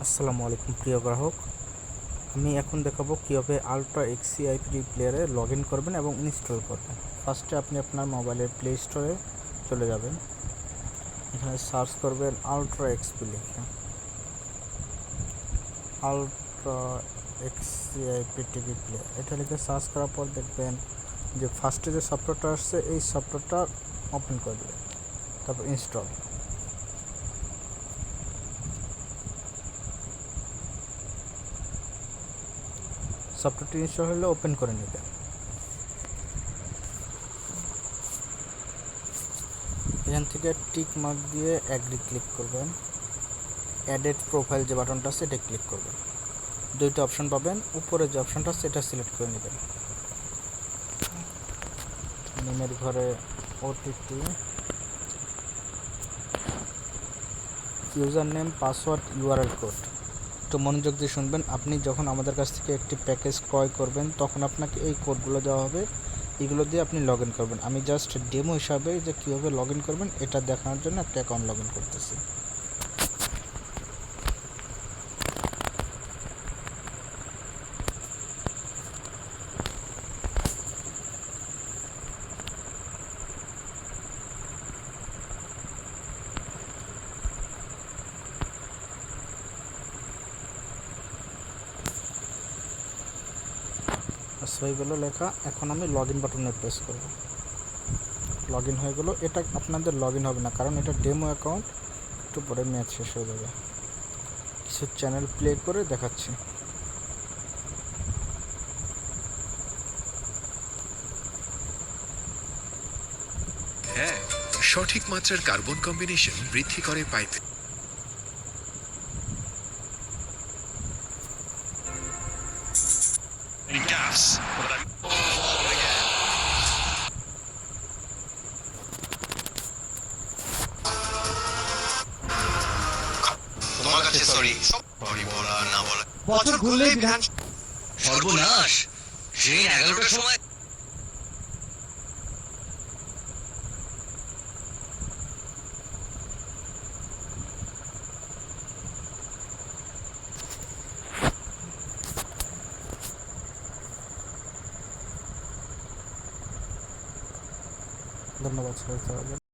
আসসালামু আলাইকুম প্রিয় গ্রাহক। আমি এখন দেখাবো কীভাবে আলট্রা এক্সসিআইপি প্লেয়ারে লগ ইন করবেন এবং ইনস্টল করবেন। ফার্স্টে আপনি আপনার মোবাইলের প্লে স্টোরে চলে যাবেন। এখানে সার্চ করবেন আলট্রা এক্সপি লিখে, আলট্রা এক্সসিআইপি টিভি প্লেয়ার এটা লিখে সার্চ করার পর দেখবেন যে ফার্স্টে যে সফটওয়্যারটা আসছে এই সফটওয়্যারটা ওপেন করে দেবেন, তারপর ইনস্টল। সফটওয়্যারটি ইনস্টল হলে ওপেন করে নেবেন। এখান থেকে টিক মার্ক দিয়ে অ্যাগ্রি ক্লিক করবেন। অ্যাডেড প্রোফাইল যে বাটনটা আছে এটা ক্লিক করবেন। দুইটা অপশন পাবেন, উপরে যে অপশনটা আছে এটা সিলেক্ট করে নেবেন। নেমের ঘরে OTP, user name, password, URL code. একটু মনোযোগ দিয়ে শুনবেন। আপনি যখন আমাদের কাছ থেকে একটি প্যাকেজ ক্রয় করবেন তখন আপনাকে এই কোডগুলো দেওয়া হবে, এগুলো দিয়ে আপনি লগ ইন করবেন। আমি জাস্ট ডেমো হিসাবে যে কীভাবে লগ ইন করবেন এটা দেখানোর জন্য একটা অ্যাকাউন্ট লগ ইন করতেছি। হয়ে গেলো লেখা, এখন আমি লগ ইন বাটনে প্রেস করব। লগ ইন হয়ে গেলো। এটা আপনাদের লগ ইন হবে না, কারণ এটা ডেমো অ্যাকাউন্ট, একটু পরে ম্যাচ শেষ হয়ে যাবে। কিছু চ্যানেল প্লে করে দেখাচ্ছি। হ্যাঁ, সঠিক মাত্রার কার্বন কম্বিনেশন বৃদ্ধি করে পাইপে। তোমার কাছে সরি বলা না বলা বছর ঘুরলেই বিধান সর্বনাশ। ট্রেন 11টার সময়। ধন্যবাদ সবাইকে।